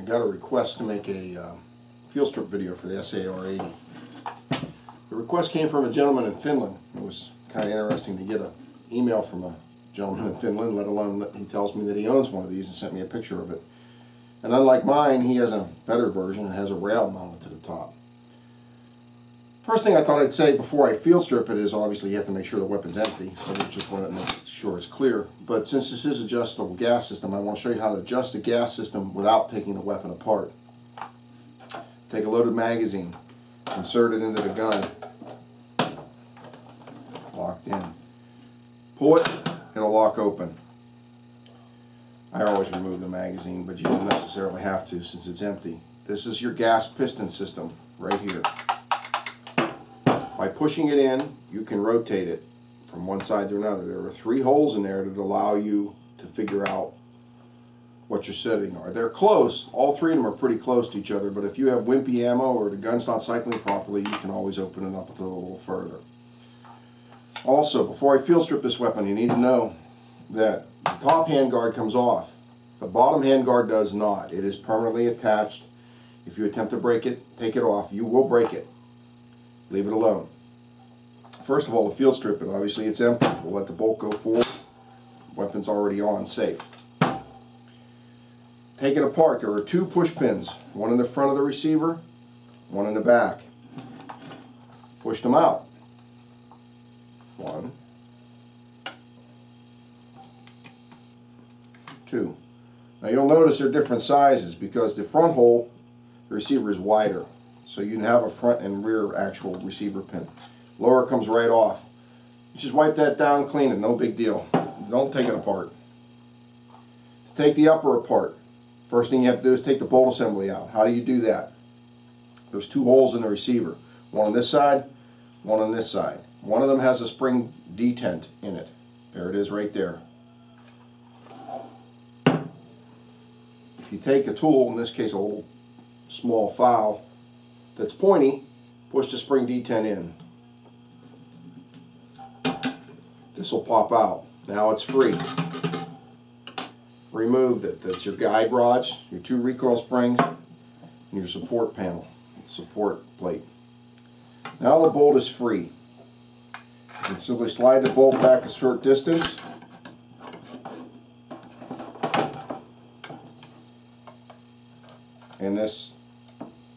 I got a request to make a field strip video for the SAR80. The request came from a gentleman in Finland. It was kind of interesting to get an email from a gentleman in Finland, let alone that he tells me that he owns one of these and sent me a picture of it. And unlike mine, he has a better version and has a rail mounted to the top. First thing I thought I'd say before I field strip it is obviously you have to make sure the weapon's empty, so we just want to make sure it's clear. But since this is an adjustable gas system, I want to show you how to adjust the gas system without taking the weapon apart. Take a loaded magazine, insert it into the gun, locked in. Pull it, it'll lock open. I always remove the magazine, but you don't necessarily have to since it's empty. This is your gas piston system right here. By pushing it in, you can rotate it from one side to another. There are 3 holes in there that allow you to figure out what your setting are. They're close. All 3 of them are pretty close to each other, but if you have wimpy ammo or the gun's not cycling properly, you can always open it up a little further. Also, before I field strip this weapon, you need to know that the top handguard comes off. The bottom handguard does not. It is permanently attached. If you attempt to break it, take it off, you will break it. Leave it alone. First of all, to field strip it, obviously it's empty. We'll let the bolt go forward. Weapon's already on, safe. Take it apart. There are 2 push pins, one in the front of the receiver, one in the back. Push them out. 1, 2. Now you'll notice they're different sizes because the front hole, the receiver is wider. So you can have a front and rear actual receiver pin. Lower comes right off. You just wipe that down, clean it, no big deal. Don't take it apart. To take the upper apart, first thing you have to do is take the bolt assembly out. How do you do that? There's 2 holes in the receiver. One on this side, one on this side. One of them has a spring detent in it. There it is right there. If you take a tool, in this case a little small file, that's pointy, push the spring detent in. This will pop out. Now it's free. Remove it. That's your guide rods, your 2 recoil springs, and your support panel, support plate. Now the bolt is free. You can simply slide the bolt back a short distance. And this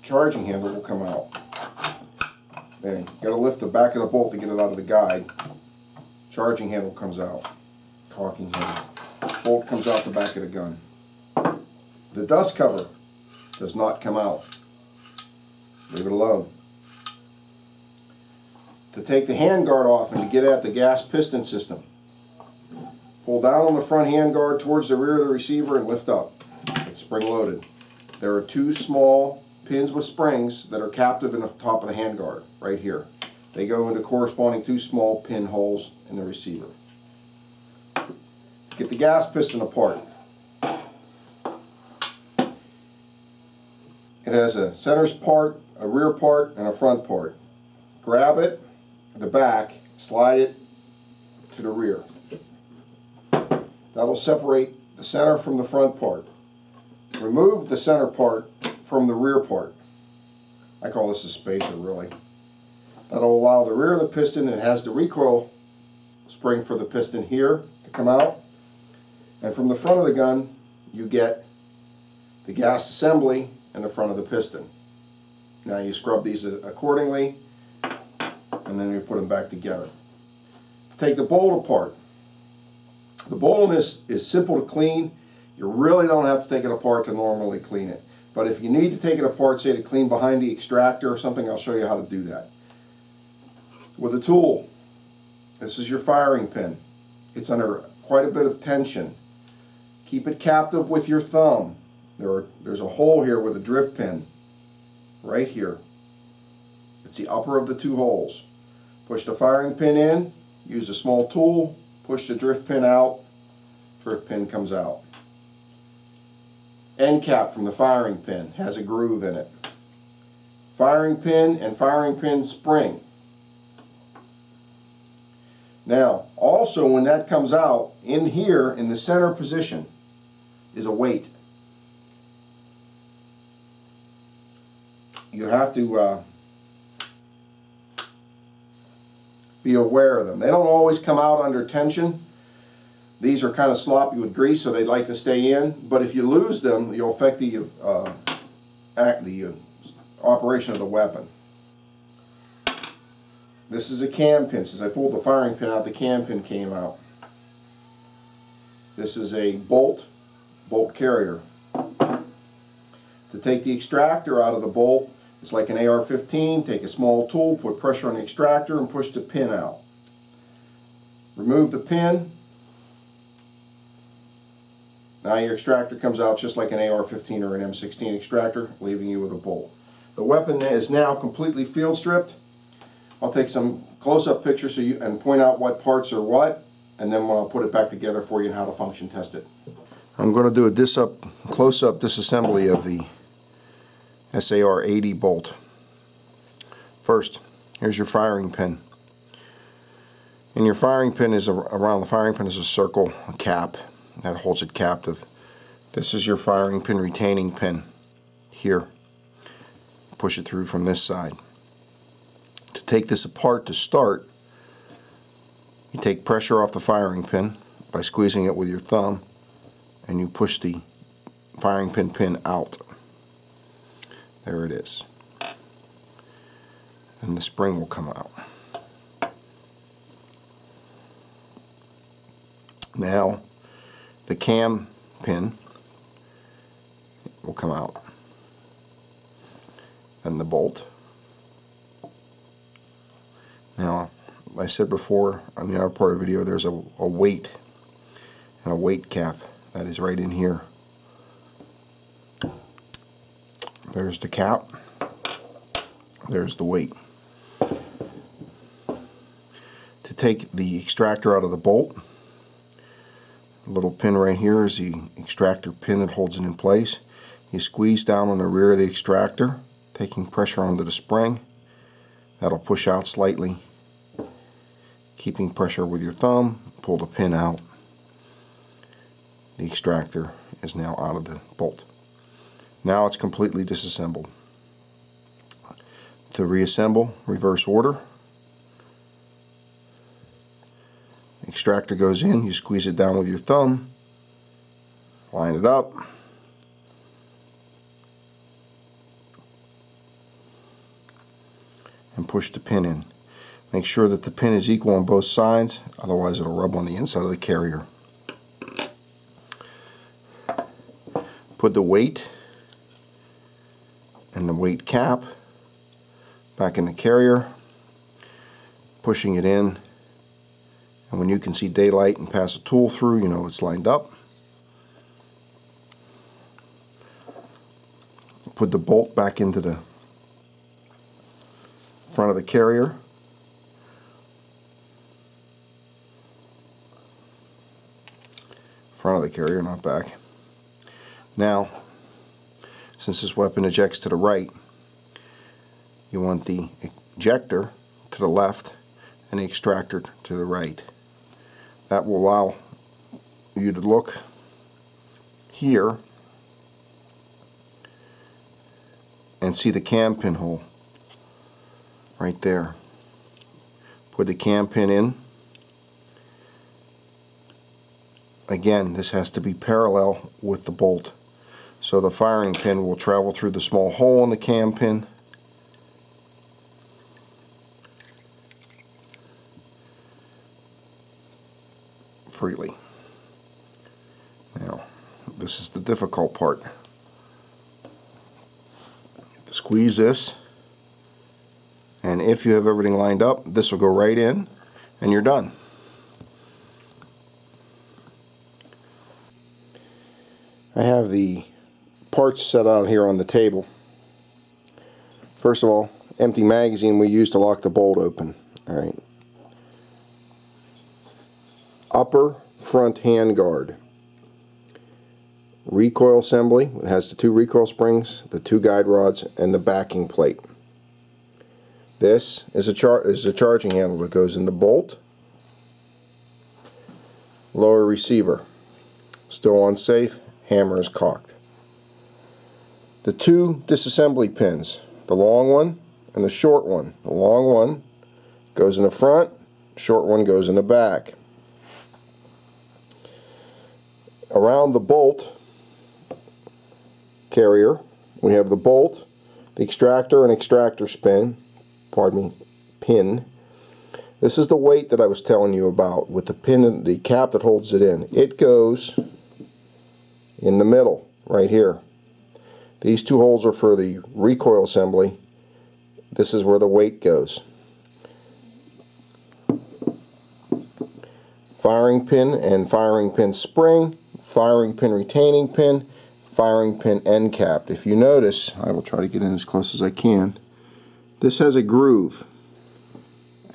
charging handle will come out. Then you got to lift the back of the bolt to get it out of the guide. Charging handle comes out. Caulking handle. Bolt comes out the back of the gun. The dust cover does not come out. Leave it alone. To take the handguard off and to get at the gas piston system, pull down on the front handguard towards the rear of the receiver and lift up. It's spring loaded. There are 2 small pins with springs that are captive in the top of the handguard, right here. They go into corresponding 2 small pin holes in the receiver. Get the gas piston apart. It has a center part, a rear part, and a front part. Grab it at the back, slide it to the rear. That'll separate the center from the front part. Remove the center part from the rear part. I call this a spacer, really. That'll allow the rear of the piston, it has the recoil spring for the piston here to come out. And from the front of the gun, you get the gas assembly and the front of the piston. Now you scrub these accordingly, and then you put them back together. Take the bolt apart. The bolt on this is simple to clean. You really don't have to take it apart to normally clean it. But if you need to take it apart, say to clean behind the extractor or something, I'll show you how to do that. With a tool, this is your firing pin. It's under quite a bit of tension. Keep it captive with your thumb. There's a hole here with a drift pin, right here. It's the upper of the 2 holes. Push the firing pin in, use a small tool, push the drift pin out, drift pin comes out. End cap from the firing pin has a groove in it. Firing pin and firing pin spring. Now, also when that comes out, in here in the center position is a weight. you have to be aware of them. They don't always come out under tension. These are kind of sloppy with grease, so they like to stay in. But if you lose them, you'll affect the operation of the weapon. This is a cam pin. Since I pulled the firing pin out, the cam pin came out. This is a bolt carrier. To take the extractor out of the bolt, it's like an AR-15. Take a small tool, put pressure on the extractor, and push the pin out. Remove the pin. Now your extractor comes out just like an AR-15 or an M16 extractor, leaving you with a bolt. The weapon is now completely field stripped. I'll take some close-up pictures and point out what parts are what, and then I'll put it back together for you and how to function test it. I'm going to do a close-up disassembly of the SAR80 bolt. First, here's your firing pin. And your firing pin is around the firing pin is a circle, a cap that holds it captive. This is your firing pin retaining pin here. Push it through from this side. To take this apart to start, you take pressure off the firing pin by squeezing it with your thumb, and you push the firing pin out. There it is. And the spring will come out. Now the cam pin will come out. And the bolt. Now, I said before on the other part of the video, there's a weight and a weight cap that is right in here. There's the cap. There's the weight. To take the extractor out of the bolt, the little pin right here is the extractor pin that holds it in place. You squeeze down on the rear of the extractor, taking pressure onto the spring. That'll push out slightly. Keeping pressure with your thumb, pull the pin out. The extractor is now out of the bolt. Now it's completely disassembled. To reassemble, reverse order. Extractor goes in, you squeeze it down with your thumb, line it up, and push the pin in. Make sure that the pin is equal on both sides, otherwise it'll rub on the inside of the carrier. Put the weight and the weight cap back in the carrier, pushing it in, and when you can see daylight and pass a tool through, you know it's lined up. Put the bolt back into the front of the carrier. Front of the carrier, not back. Now, since this weapon ejects to the right, you want the ejector to the left and the extractor to the right. That will allow you to look here and see the cam pin hole right there. Put the cam pin in. Again, this has to be parallel with the bolt, so the firing pin will travel through the small hole in the cam pin. Freely. Now, this is the difficult part. You have to squeeze this, and if you have everything lined up, this will go right in, and you're done. I have the parts set out here on the table. First of all, empty magazine we use to lock the bolt open. Alright. Upper front handguard. Recoil assembly. It has the 2 recoil springs, the 2 guide rods, and the backing plate. This is a charging handle that goes in the bolt. Lower receiver. Still on safe. Hammer is cocked. The 2 disassembly pins the long one and the short one. The long one goes in the front, short one goes in the back. Around the bolt carrier, we have the bolt, the extractor and extractor pin. This is the weight that I was telling you about with the pin and the cap that holds it in. It goes in the middle, right here. These two holes are for the recoil assembly. This is where the weight goes. Firing pin and firing pin spring, firing pin retaining pin, firing pin end cap. If you notice, I will try to get in as close as I can, this has a groove,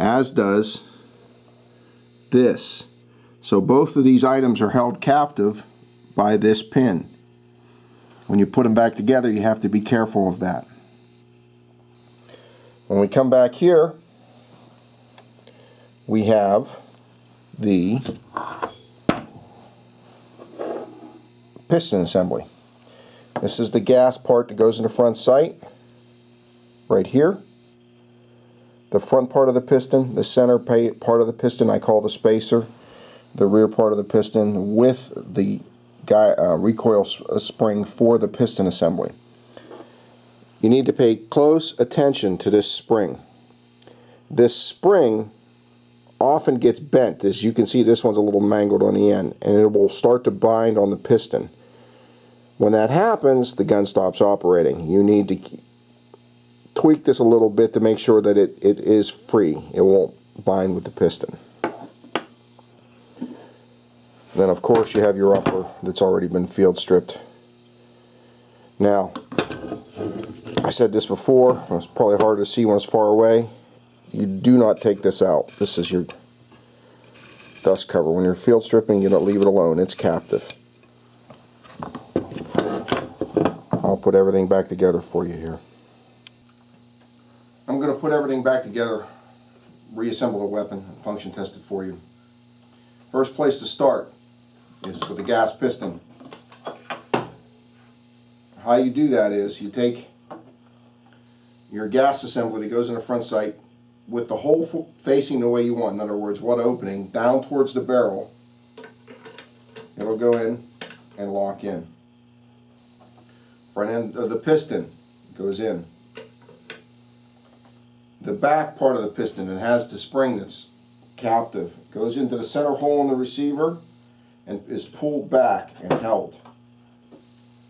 as does this. So both of these items are held captive by this pin. When you put them back together, you have to be careful of that. When we come back here, we have the piston assembly. This is the gas part that goes in the front sight, right here. The front part of the piston, the center part of the piston I call the spacer, the rear part of the piston with the recoil spring for the piston assembly. You need to pay close attention to this spring. This spring often gets bent. As you can see, this one's a little mangled on the end, and it will start to bind on the piston. When that happens, the gun stops operating. You need to tweak this a little bit to make sure that it is free. It won't bind with the piston. Then of course you have your upper that's already been field stripped. Now, I said this before, it's probably hard to see when it's far away. You do not take this out. This is your dust cover. When you're field stripping, you don't leave it alone. It's captive. I'll put everything back together for you here. I'm going to put everything back together, reassemble the weapon, and function test it for you. First place to start is with the gas piston. How you do that is you take your gas assembly that goes in the front sight with the hole facing the way you want. In other words, what opening? Down towards the barrel. It'll go in and lock in. Front end of the piston goes in. The back part of the piston, it has the spring that's captive, goes into the center hole in the receiver and is pulled back and held.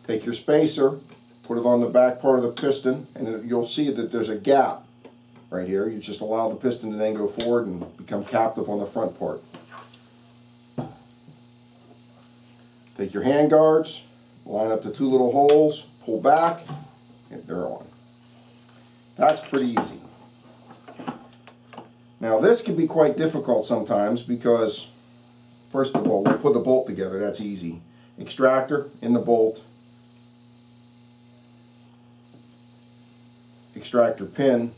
Take your spacer, put it on the back part of the piston, and you'll see that there's a gap right here. You just allow the piston to then go forward and become captive on the front part. Take your hand guards, line up the two little holes, pull back, and they're on. That's pretty easy. Now this can be quite difficult sometimes because, first of all, we'll put the bolt together. That's easy. Extractor in the bolt. Extractor pin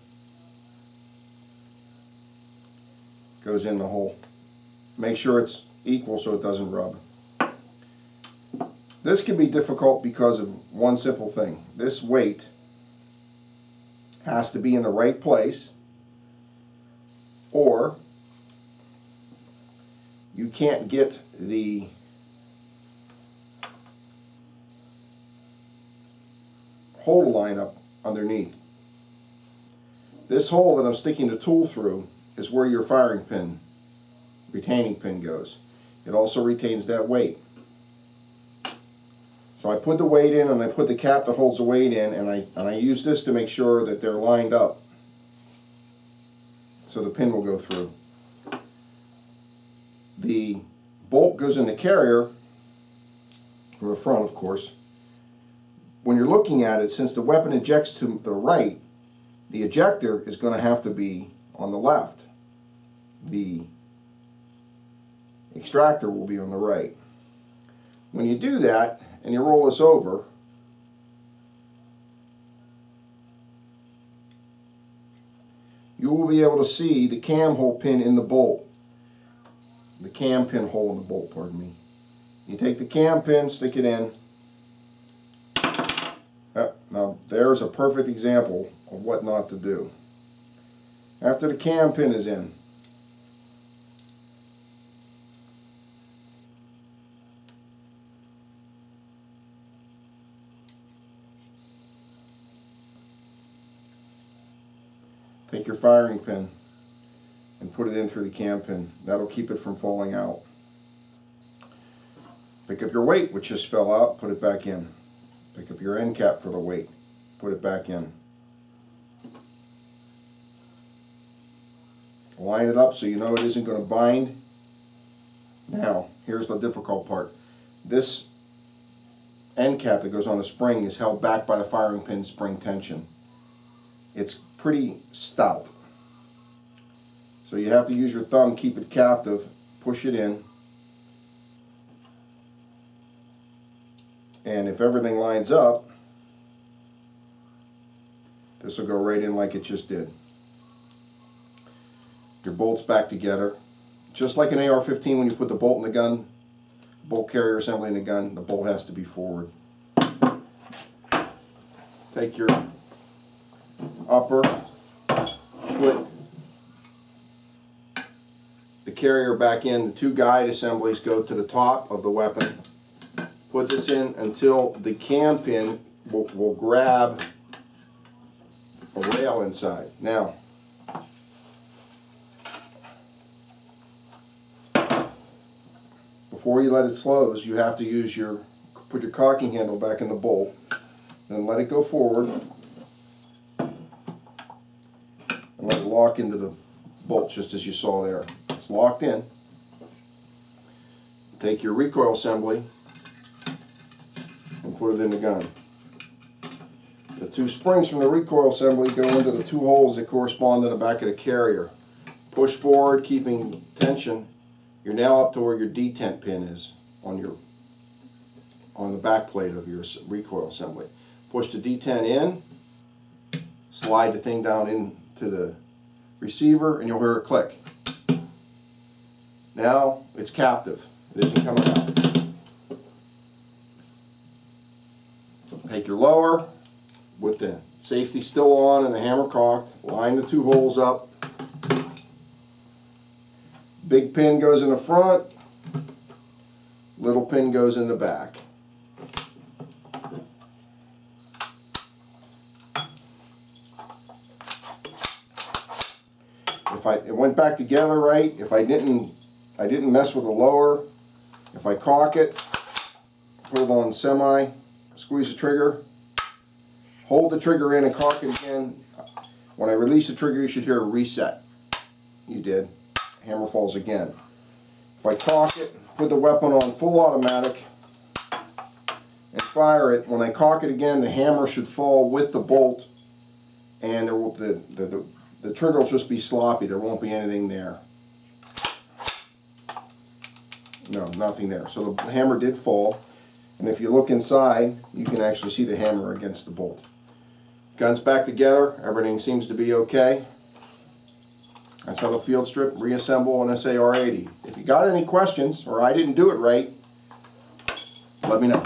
goes in the hole. Make sure it's equal so it doesn't rub. This can be difficult because of one simple thing. This weight has to be in the right place, or you can't get the hole to line up underneath. This hole that I'm sticking the tool through is where your firing pin, retaining pin goes. It also retains that weight. So I put the weight in and I put the cap that holds the weight in, and I use this to make sure that they're lined up so the pin will go through. The bolt goes in the carrier from the front, of course. When you're looking at it, since the weapon ejects to the right, the ejector is going to have to be on the left. The extractor will be on the right. When you do that and you roll this over, you will be able to see the cam hole pin in the bolt. The cam pin hole in the bolt, pardon me. You take the cam pin, stick it in. Now there's there's a perfect example of what not to do. After the cam pin is in, take your firing pin and put it in through the cam pin. That'll keep it from falling out. Pick up your weight, which just fell out, put it back in. Pick up your end cap for the weight, put it back in. Line it up so you know it isn't going to bind. Now, here's the difficult part. This end cap that goes on the spring is held back by the firing pin spring tension. It's pretty stout. So you have to use your thumb, keep it captive, push it in. And if everything lines up, this will go right in like it just did. Your bolts back together. Just like an AR-15, when you put the bolt in the gun, bolt carrier assembly in the gun, the bolt has to be forward. Take your upper, put the carrier back in. The two guide assemblies go to the top of the weapon. Put this in until the cam pin will grab a rail inside. Now, before you let it close, you have to use put your cocking handle back in the bolt, then let it go forward, and let it lock into the bolt just as you saw there. It's locked in. Take your recoil assembly and put it in the gun. The two springs from the recoil assembly go into the two holes that correspond to the back of the carrier. Push forward, keeping tension. You're now up to where your detent pin is on the back plate of your recoil assembly. Push the detent in, slide the thing down into the receiver, and you'll hear it click. Now it's captive. It isn't coming out. Take your lower with the safety still on and the hammer cocked. Line the two holes up. Big pin goes in the front, little pin goes in the back. If it went back together right, if I didn't mess with the lower, if I cock it, put it on semi, squeeze the trigger, hold the trigger in and cock it again. When I release the trigger, you should hear a reset. You did. Hammer falls again. If I cock it, put the weapon on full automatic and fire it, when I cock it again, the hammer should fall with the bolt, and the trigger will just be sloppy. There won't be anything there. No, nothing there. So the hammer did fall, and if you look inside, you can actually see the hammer against the bolt. Gun's back together. Everything seems to be okay. That's how the field strip reassemble an SAR80. If you got any questions or I didn't do it right, let me know.